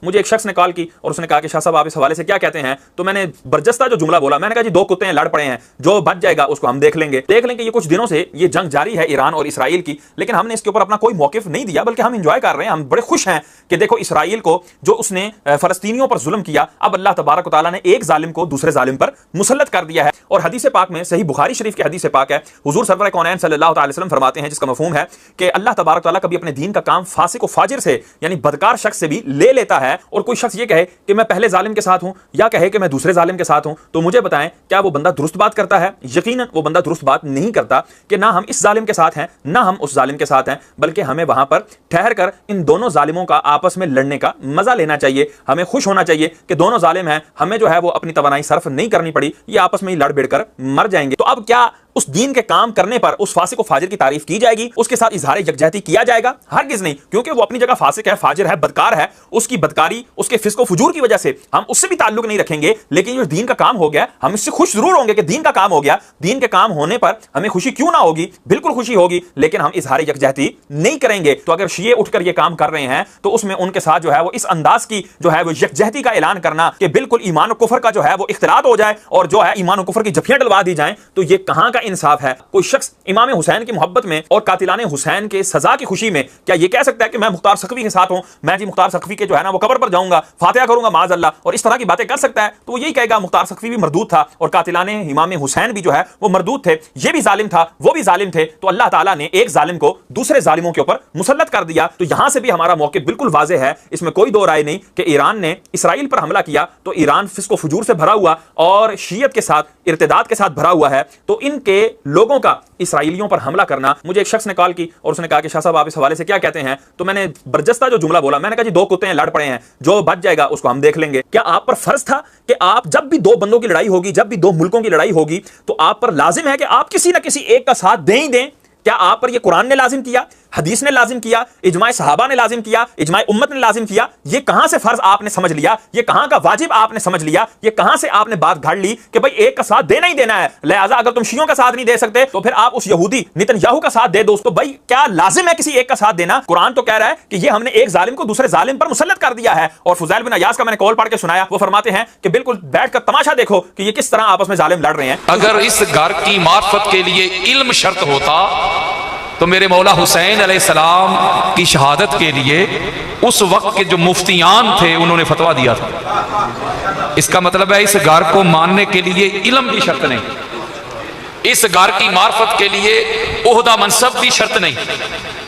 مجھے ایک شخص نے کال کی اور اس نے کہا کہ شاہ صاحب آپ اس حوالے سے کیا کہتے ہیں؟ تو میں نے برجستہ جو جملہ بولا، میں نے کہا جی دو کتے ہیں لڑ پڑے ہیں، جو بچ جائے گا اس کو ہم دیکھ لیں گے۔ یہ کچھ دنوں سے یہ جنگ جاری ہے ایران اور اسرائیل کی، لیکن ہم نے اس کے اوپر اپنا کوئی موقف نہیں دیا، بلکہ ہم انجوائے کر رہے ہیں، ہم بڑے خوش ہیں کہ دیکھو اسرائیل کو جو اس نے فلسطینیوں پر ظلم کیا، اب اللہ تبارک و تعالیٰ نے ایک ظالم کو دوسرے ظالم پر مسلط کر دیا ہے۔ اور حدیث پاک میں، صحیح بخاری شریف کی حدیث پاک ہے، حضور سرور کونین صلی اللہ تعالی وسلم فرماتے ہیں، جس کا مفہوم ہے کہ اللہ تبارک و تعالیٰ کبھی اپنے دین کا کام فاسق و فاجر سے یعنی بدکار شخص سے بھی لے لیتا ہے، اور کوئی شخص یہ کہے کہ میں پہلے ظالم کے ساتھ ہوں یا کہے کہ میں دوسرے ظالم کے ساتھ ہوں، تو مجھے بتائیں کیا وہ بندہ درست بات کرتا ہے؟ یقیناً وہ بندہ درست بات نہیں کرتا کہ نہ ہم اس ظالم کے ساتھ ہیں نہ ہم اس ظالم کے ساتھ ہیں، بلکہ ہمیں وہاں پر ٹھہر کر ان دونوں ظالموں کا آپس میں لڑنے کا مزہ لینا چاہیے۔ ہمیں خوش ہونا چاہیے کہ دونوں ظالم ہیں، ہمیں جو ہے وہ اپنی توانائی صرف نہیں کرنی پڑی، یہ آپس میں ہی لڑ بڑھ کر مر جائیں گے۔ تو اب کیا اس دین کے کام کرنے پر اس فاسق و فاجر کی تعریف کی جائے گی، اس کے ساتھ اظہار یکجہتی کیا جائے گا؟ ہرگز نہیں، کیونکہ وہ اپنی جگہ فاسق ہے، فاجر ہے، بدکار ہے، اس کی بدکاری، اس کے فسق و فجور کی وجہ سے ہم اس سے بھی تعلق نہیں رکھیں گے، لیکن جو دین کا کام ہو گیا ہم اس سے خوش ضرور ہوں گے کہ دین کا کام ہو گیا۔ دین کے کام ہونے پر ہمیں خوشی کیوں نہ ہوگی؟ بالکل خوشی ہوگی، لیکن ہم اظہار یکجہتی نہیں کریں گے۔ تو اگر شیعہ اٹھ کر یہ کام کر رہے ہیں تو اس میں ان کے ساتھ جو ہے وہ اس انداز کی جو ہے وہ یکجہتی کا اعلان کرنا کہ بالکل ایمان و کفر کا جو ہے وہ اختلاط ہو جائے اور جو ہے ایمان و کفر کی جھپیاں ڈلوا دی جائیں، تو یہ کہاں کا انصاف ہے؟ کوئی شخص امام حسین کی محبت میں اور قاتلان حسین کے سزا کی خوشی میں کیا یہ کہہ سکتا ہے کہ میں مختار سقفی کے ساتھ ہوں، میں جی مختار سقفی کے جو ہے نا وہ قبر پر جاؤں گا، فاتحہ کروں گا معاذ اللہ، اور اس طرح کی باتیں کر سکتا ہے؟ تو وہ یہی کہے گا مختار سقفی بھی مردود تھا اور قاتلان امام حسین بھی جو ہے وہ مردود تھے، یہ بھی ظالم تھا وہ بھی ظالم تھے، تو اللہ تعالیٰ نے ایک ظالم کو دوسرے ظالموں کے اوپر مسلط کر دیا۔ تو یہاں سے بھی ہمارا موقف بالکل واضح ہے، اس میں کوئی دو رائے نہیں کہ ایران نے اسرائیل پر حملہ کیا تو ایران فسق و فجور سے بھرا ہوا اور شیعت کے ساتھ ارتداد کے ساتھ بھرا ہوا ہے، تو ان کے لوگوں کا اسرائیلیوں پر حملہ کرنا۔ مجھے ایک شخص نے کال کی اور اس نے کہا کہ شاہ صاحب آپ اس حوالے سے کیا کہتے ہیں؟ تو میں نے برجستہ جو جملہ بولا، میں نے کہا جی دو کتے ہیں لڑ پڑے ہیں، جو بچ جائے گا اس کو ہم دیکھ لیں گے۔ کیا آپ پر فرض تھا کہ آپ جب بھی دو بندوں کی لڑائی ہوگی، جب بھی دو ملکوں کی لڑائی ہوگی، تو آپ پر لازم ہے کہ آپ کسی نہ کسی ایک کا ساتھ دیں ہی دیں؟ کیا آپ پر یہ قرآن نے لازم کیا، حدیث نے لازم کیا، اجماع صحابہ نے لازم کیا، اجماع امت نے لازم کیا؟ یہ کہاں سے فرض آپ نے سمجھ لیا؟ یہ کہاں کا واجب آپ نے سمجھ لیا؟ یہ کہاں سے آپ نے بات گھڑ لی کہ بھائی ایک کا ساتھ دینا ہی دینا ہے، لہٰذا اگر تم شیعوں کا ساتھ نہیں دے سکتے تو پھر آپ اس یہودی نتنیاہو کا ساتھ دے دو؟ تو بھائی کیا لازم ہے کسی ایک کا ساتھ دینا؟ قرآن تو کہہ رہا ہے کہ یہ ہم نے ایک ظالم کو دوسرے ظالم پر مسلط کر دیا ہے۔ اور فضیل بن عیاض کا میں نے کال پڑھ کے سنایا، وہ فرماتے ہیں کہ بالکل بیٹھ کر تماشا دیکھو کہ یہ کس طرح آپس میں ظالم لڑ رہے ہیں۔ اگر اس گھر کی معرفت کے لیے علم شرط ہوتا تو میرے مولا حسین علیہ السلام کی شہادت کے لیے اس وقت کے جو مفتیان تھے انہوں نے فتویٰ دیا تھا۔ اس کا مطلب ہے اس گھر کو ماننے کے لیے علم بھی شرط نہیں، اس گھر کی معرفت کے لیے عہدہ منصب بھی شرط نہیں،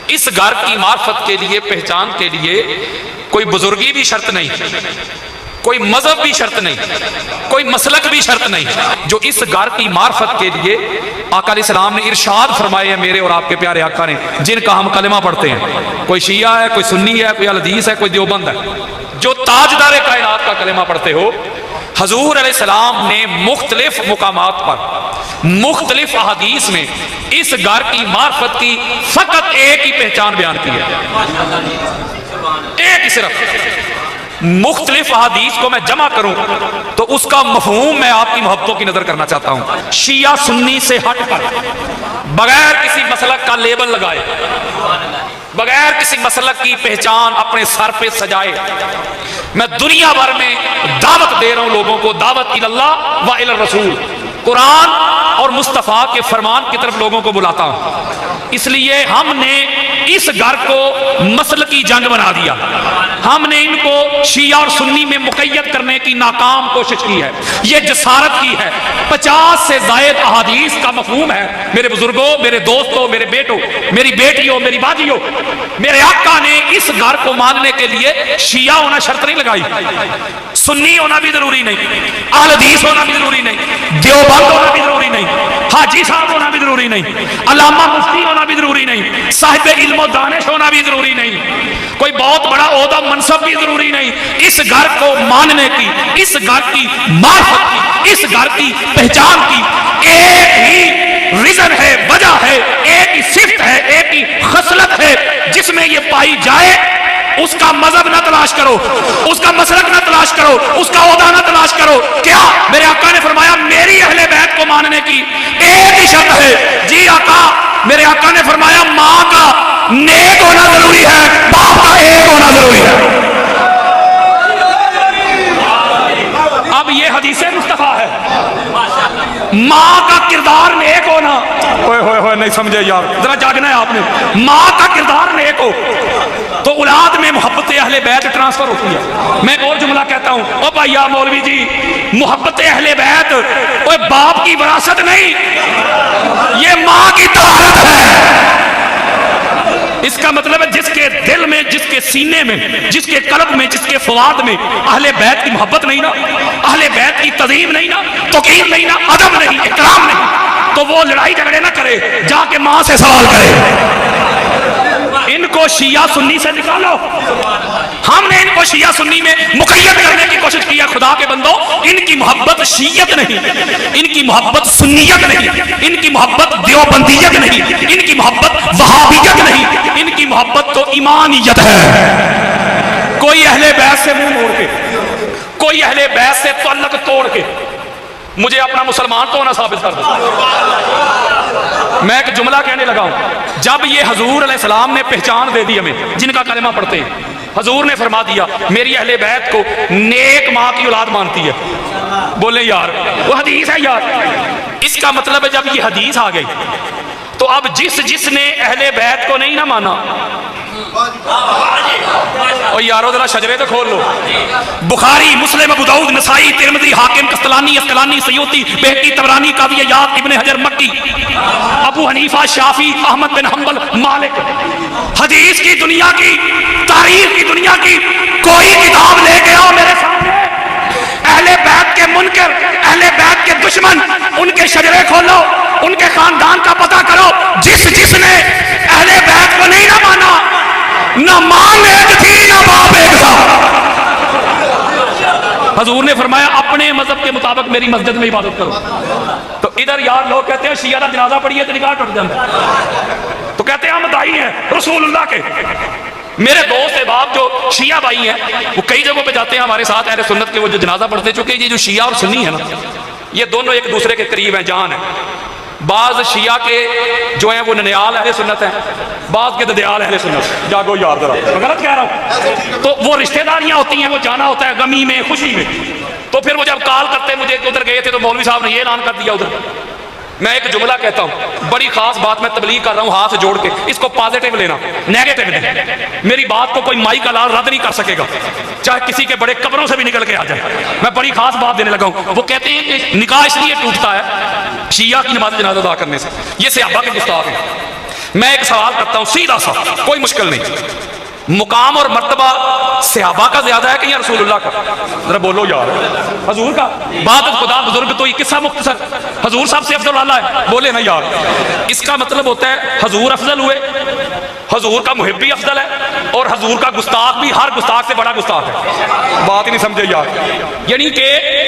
اس گھر کی معرفت کے لیے پہچان کے لیے کوئی بزرگی بھی شرط نہیں، کوئی مذہب بھی شرط نہیں، کوئی مسلک بھی شرط نہیں۔ جو اس گھر کی معرفت کے لیے آقا علیہ السلام نے ارشاد فرمائے ہیں میرے اور آپ کے پیارے آقا نے، جن کا ہم کلمہ پڑھتے ہیں، کوئی شیعہ ہے، کوئی سنی ہے، کوئی الحدیث ہے، کوئی دیوبند ہے، جو تاجدار کائنات کا کلمہ پڑھتے ہو، حضور علیہ السلام نے مختلف مقامات پر مختلف احادیث میں اس گھر کی معرفت کی فقط ایک ہی پہچان بیان کی ہے، ایک ہی صرف۔ مختلف احادیث کو میں جمع کروں تو اس کا مفہوم میں آپ کی محبتوں کی نظر کرنا چاہتا ہوں۔ شیعہ سنی سے ہٹ کر بغیر کسی مسلک کا لیبل لگائے، بغیر کسی مسلک کی پہچان اپنے سر پہ سجائے، میں دنیا بھر میں دعوت دے رہا ہوں لوگوں کو، دعوت اللہ و الی الرسول، قرآن اور مصطفیٰ کے فرمان کی طرف لوگوں کو بلاتا ہوں۔ اس لیے ہم نے اس گھر کو مسلکی جنگ بنا دیا، ہم نے ان کو شیعہ اور سنی میں مقید کرنے کی ناکام کوشش کی ہے، یہ جسارت کی ہے۔ 50 سے زائد احادیث کا مفہوم ہے میرے بزرگوں، میرے دوستوں، میرے بیٹوں، میری بیٹیوں، میری بازیوں، میرے آقا نے اس گھر کو ماننے کے لیے شیعہ ہونا شرط نہیں لگائی، سنی ہونا بھی ضروری نہیں، اہل حدیث ہونا بھی ضروری نہیں، دیوبند ہونا بھی ضروری نہیں، حاجی صاحب ہونا بھی ضروری نہیں، علامہ مفتی ہونا بھی ضروری نہیں، صاحب علم و دانش ہونا بھی ضروری نہیں، کوئی بہت بڑا عہدہ منصب بھی ضروری نہیں۔ اس گھر کو ماننے کی، اس گھر کی معرفت کی، اس گھر کی پہچان کی ایک ہی ریزن ہے، وجہ ہے، ایک ہی صفت ہے، ایک ہی خصلت ہے جس میں یہ پائی جائے۔ اس کا مذہب نہ تلاش کرو، اس کا مسلک نہ تلاش کرو، اس کا عہدہ نہ تلاش کرو۔ کیا میرے آقا نے فرمایا میری اہل بیت کو ماننے کی ایک ہی شرط ہے؟ جی آقا، میرے آقا نے فرمایا ماں کا نیک ہونا ضروری ہے، باپ کا ایک ہونا ضروری ہے۔ یہ حدیث مصطفیٰ ہے. ماں کا کردار نیک ہونا, ہوئے ہوئے ہوئے نہیں سمجھے یار, ذرا جاگنا ہے آپ نے. ماں کا کردار نیک ہو تو اولاد میں محبت اہل بیت ٹرانسفر ہوتی ہے. میں ایک اور جملہ کہتا ہوں, او بھائیا مولوی جی, محبت اہل بیت وہ باپ کی وراثت نہیں, یہ ماں کی طہارت ہے. اس کا مطلب ہے جس کے دل میں, جس کے سینے میں, جس کے قلب میں, جس کے فواد میں اہل بیت کی محبت نہیں نا, اہل بیت کی تعظیم نہیں نا, توقیر نہیں نا, ادب نہیں, احترام نہیں, تو وہ لڑائی جھگڑے نہ کرے, جا کے ماں سے سوال کرے. ان کو شیعہ سنی سے نکالو. ہم نے ان کو شیعہ سنی میں مقید کرنے کی کوشش کی ہے. خدا کے بندو, ان کی محبت شیعت نہیں, ان کی محبت سنیت نہیں, ان کی محبت دیوبندیت نہیں, ان کی محبت وہابیت نہیں, ان کی محبت تو ایمانیت ہے. کوئی اہل بیت سے منہ موڑ کے, کوئی اہل بیت سے تعلق توڑ کے مجھے اپنا مسلمان تو نہ ثابت کر دے. میں ایک جملہ کہنے لگا ہوں, جب یہ حضور علیہ السلام نے پہچان دے دی ہمیں جن کا کلمہ پڑھتے ہیں, حضور نے فرما دیا میری اہل بیت کو نیک ماں کی اولاد مانتی ہے. بولے یار وہ حدیث ہے یار. اس کا مطلب ہے جب یہ حدیث آ گئی تو اب جس نے اہل بیت کو نہیں نہ مانا, اور یارو ذرا شجرے تو کھول لو. بخاری, مسلم, ابو داؤد, نسائی, ترمذی, حاکم, قسطلانی, اسقلانی, سیوطی, بہقی, طبرانی, قاضی عیاض, ابن حجر مکی, ابو حنیفہ, شافعی, احمد بن حنبل, مالک. حدیث کی دنیا کی, تاریخ کی دنیا کی کوئی کتاب لے کے آؤ میرے سامنے, اہل بیت کے منکر, اہل بیت کے دشمن, ان کے شجرے کھولو, ان کے خاندان کا پتہ کرو. جس نے اہل بیت کو نہیں نہ مانا, نہ ماں ایک تھی نہ باپ ایک تھا. حضور نے فرمایا اپنے مذہب کے مطابق میری مسجد میں عبادت کرو. تو ادھر یار لوگ کہتے ہیں شیعہ کا جنازہ پڑھیے تو نکاح ٹوٹ جاتا ہے, تو کہتے ہیں ہم دائی ہیں رسول اللہ کے. میرے دوست احباب جو شیعہ بھائی ہیں وہ کئی جگہوں پہ جاتے ہیں ہمارے ساتھ اہل سنت کے, وہ جو جنازہ پڑھتے, چونکہ یہ جو شیعہ اور سنی ہے نا, یہ دونوں ایک دوسرے کے قریب ہیں, جان ہیں. بعض شیعہ کے جو ہیں وہ ننیال اہل سنت ہیں, بعض کے ددیال اہل سنت. جاگو یار ذرا, میں غلط کہہ رہا ہوں. تو وہ رشتہ داریاں ہوتی ہیں, وہ جانا ہوتا ہے غمی میں, خوشی میں. تو پھر وہ جب کال کرتے مجھے ادھر گئے تھے تو مولوی صاحب نے یہ اعلان کر دیا ادھر. میں ایک جملہ کہتا ہوں, بڑی خاص بات میں تبلیغ کر رہا ہوں ہاتھ جوڑ کے, اس کو پازیٹیو لینا, نیگیٹیو نہیں. میری بات کو کوئی مائی کا لال رد نہیں کر سکے گا, چاہے کسی کے بڑے قبروں سے بھی نکل کے آ جائے. میں بڑی خاص بات دینے لگا ہوں. وہ کہتے ہیں کہ نکاح اس لیے ٹوٹتا ہے شیعہ کی نماز جنازہ ادا کرنے سے, یہ صحابہ کے گستاخ ہیں. میں ایک سوال کرتا ہوں سیدھا سا, کوئی مشکل نہیں, مقام اور مرتبہ صحابہ کا زیادہ ہے کہ یا رسول اللہ کا؟ ذرا بولو یار. حضور کا. بات خدا بزرگ تو یہ قصہ مختصر, حضور صاحب سے افضل والا ہے, بولے نا یار. اس کا مطلب ہوتا ہے حضور افضل ہوئے, حضور کا محب بھی افضل ہے, اور حضور کا گستاخ بھی ہر گستاخ سے بڑا گستاخ ہے. بات ہی نہیں سمجھے یار. یعنی کہ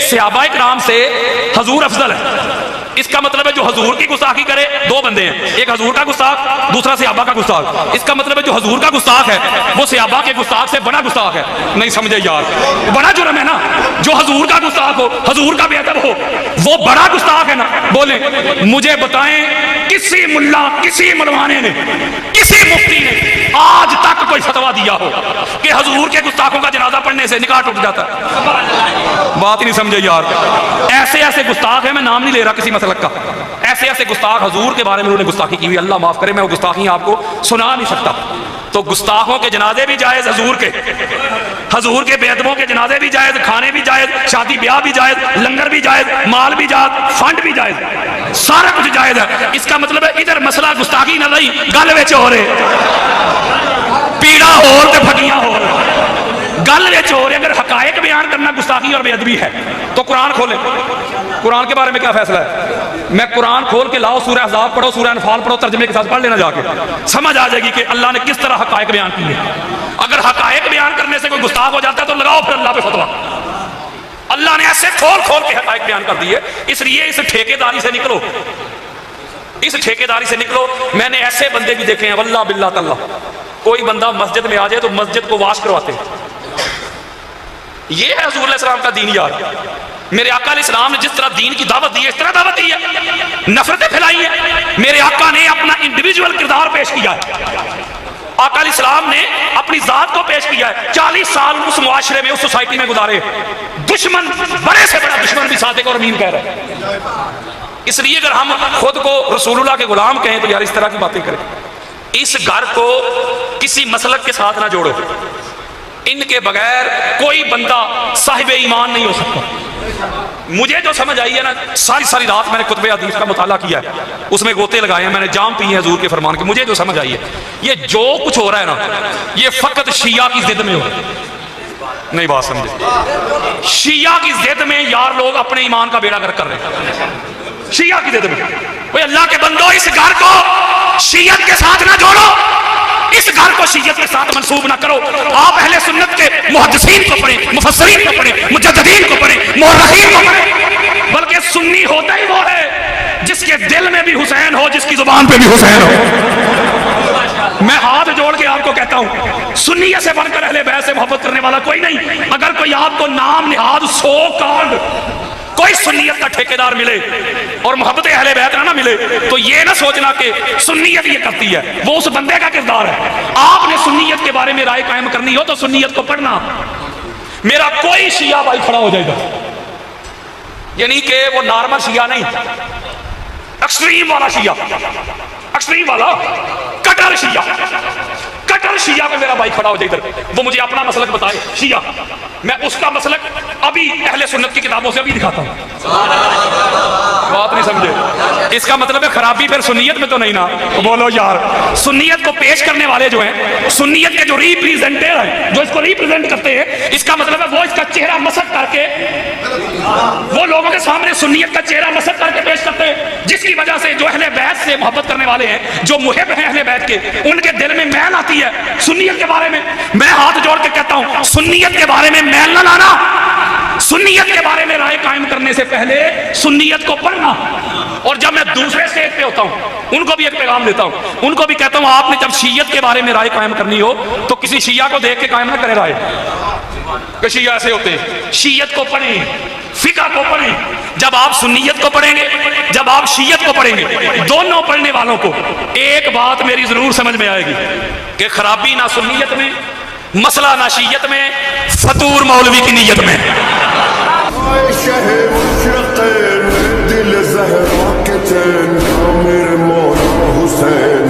صحابہ کرام سے حضور افضل ہے. اس کا مطلب ہے جو حضور کی گستاخی کرے, دو بندے ہیں, ایک حضور کا گستاخ, دوسرا صحابہ کا گستاخ. اس کا مطلب ہے جو حضور کا گستاخ ہے وہ صحابہ کے گستاخ سے بڑا گستاخ ہے. نہیں سمجھے یار, بڑا جرم ہے نا. جو حضور کا گستاخ ہو, حضور کا بے ادب ہو, وہ بڑا گستاخ ہے نا. بولیں مجھے بتائیں کسی ملا, کسی ملوانے نے, کسی مفتی نے آج تک کوئی فتویٰ دیا ہو کہ حضور کے گستاخوں کا جنازہ پڑھنے سے نکاح ٹوٹ جاتا ہے؟ بات ہی نہیں سمجھے یار. ایسے ایسے گستاخ ہیں, میں نام نہیں لے رہا کسی مسلک کا, ایسے ایسے گستاخ حضور کے بارے میں انہوں نے گستاخی کی ہوئی, اللہ معاف کرے میں وہ گستاخی آپ کو سنا نہیں سکتا. تو گستاخوں کے جنازے بھی جائز, حضور کے, حضور کے بے ادبوں کے جنازے بھی جائز, کھانے بھی جائز, شادی بیاہ بھی جائز, لنگر بھی جائز, مال بھی جائز, فنڈ بھی جائز, سارا کچھ جائز ہے. اس کا مطلب ہے ادھر مسئلہ گستاخی نہ نہیں, گل وچ ہو رہے, پیڑا ہو تے پھٹیاں ہو رہے, گل وچ ہو رہے. اگر حقائق بیان کرنا گستاخی اور بے ادبی ہے تو قرآن کھولیں, قرآن کے بارے میں کیا فیصلہ ہے؟ میں قرآن کھول کے لاؤ, سورہ احزاب پڑھو, سورہ انفال پڑھو, ترجمے کے ساتھ پڑھ لینا, جا کے سمجھ آ جائے گی کہ اللہ نے کس طرح حقائق بیان کیے. اگر حقائق بیان کرنے سے کوئی گستاخ ہو جاتا ہے تو لگاؤ پھر اللہ پہ فتویٰ. اللہ نے ایسے کھول کھول کے حقائق بیان کر دیے. اس لیے اس ٹھیکیداری سے نکلو, اس ٹھیکیداری سے نکلو. میں نے ایسے بندے بھی دیکھے ہیں واللہ باللہ تعالیٰ, کوئی بندہ مسجد میں آ جائے تو مسجد کو واش کرواتے ہیں. یہ ہے حضور علیہ السلام کا دین یار. میرے آقا علیہ السلام نے جس طرح دین کی دعوت دی ہے اس طرح دعوت دی ہے, نفرتیں پھیلائی ہیں. میرے آقا نے اپنا انڈیویجول کردار پیش کیا ہے. آقا علیہ السلام نے اپنی ذات کو پیش کیا ہے. 40 سال اس معاشرے میں, اس سوسائٹی میں گزارے, دشمن بڑے سے بڑا دشمن بھی صادق اور امین کہہ رہا ہے. اس لیے اگر ہم خود کو رسول اللہ کے غلام کہیں تو یار اس طرح کی باتیں کریں. اس گھر کو کسی مسلک کے ساتھ نہ جوڑو. ان کے بغیر کوئی بندہ صاحب ایمان نہیں ہو سکتا. مجھے جو سمجھ آئی ہے نا، ساری رات میں نے کتب حدیث کا مطالعہ کیا ہے، اس میں گوتے لگائے ہیں، میں نے جام پی ہیں حضور کے فرمان کے. مجھے جو سمجھ آئی ہے یہ جو کچھ ہو رہا ہے نا، یہ فقط شیعہ کی ضد میں ہو رہا ہے. نہیں بات سمجھے؟ شیعہ کی ضد میں یار لوگ اپنے ایمان کا بیڑا گرک کر رہے ہیں. شیعہ کی ضد میں. وہ اللہ کے بندو، اس گھر کو شیعت کے ساتھ نہ جوڑو، اس گھر کو شیعت کے ساتھ منسوب نہ کرو. آپ اہل سنت کے محدثین کو پڑھیں، مفسرین کو پڑھیں، مجددین کو پڑھیں، مورخین کو پڑھیں. بلکہ سنی ہوتا ہی وہ ہے جس کے دل میں بھی حسین ہو، جس کی زبان پہ بھی حسین ہو. میں ہاتھ جوڑ کے آپ کو کہتا ہوں، سنیت سے بڑھ کر اہل بیت سے محبت کرنے والا کوئی نہیں. اگر کوئی آپ کو نام نہاد سو کارڈ کوئی سنیت کا ٹھیکیدار ملے اور محبت اہل بیت نہ ملے تو یہ نہ سوچنا کہ سنیت یہ کرتی ہے، وہ اس بندے کا کردار ہے. آپ نے سنیت کے بارے میں رائے قائم کرنی ہو تو سنیت کو پڑھنا. میرا کوئی شیعہ بھائی کھڑا ہو جائے گا، یعنی کہ وہ نارمل شیعہ نہیں، ایکسٹریم والا شیعہ، ایکسٹریم والا کٹر شیعہ پہ میرا بھائی کھڑا ہو جائے ادھر، وہ مجھے اپنا مسلک بتائے شیعہ، میں اس کا مسلک ابھی اہل سنت کی کتابوں سے ابھی دکھاتا ہوں. بات نہیں سمجھے؟ اس کا مطلب ہے خرابی پھر سنیت میں تو نہیں نا. بولو یار، سنیت کو پیش کرنے والے جو ہیں، سنیت کے جو ریپریزنٹر ہیں، جو اس کو ریپریزنٹ کرتے ہیں، اس کا مطلب ہے وہ اس کا چہرہ مسخ کر کے وہ لوگوں کے سامنے سنیت کا چہرہ مسخ کر کے پیش کرتے ہیں، جس کی وجہ سے جو اہل بیت سے محبت کرنے والے ہیں، جو محب ہیں اہل بیت کے، ان کے دل میں میل آتی ہے سنیت کے بارے میں. میں ہاتھ جوڑ کے کہتا ہوں، سنیت کے بارے میں میل نہ لانا. سنیت کے بارے میں رائے قائم کرنے سے پہلے سنیت کو پڑھنا. اور جب میں دوسرے اسٹیج پہ ہوتا ہوں، ان کو بھی ایک پیغام دیتا ہوں، ان کو بھی کہتا ہوں، آپ نے جب شیعت کے بارے میں رائے قائم کرنی ہو تو کسی شیعہ کو دیکھ کے قائم نہ کرے رائے کہ شیعہ ایسے ہوتے ہیں. شیعت کو پڑھیں، فقہ کو پڑھیں. جب آپ سنیت کو پڑھیں گے، جب آپ شیعت کو پڑھیں گے، دونوں پڑھنے والوں کو ایک بات میری ضرور سمجھ میں آئے گی کہ خرابی نہ سنیت میں، مسئلہ نہ شیعت میں، فطور مولوی کی نیت میں. دل زہرا کے چین میرے مولا حسین.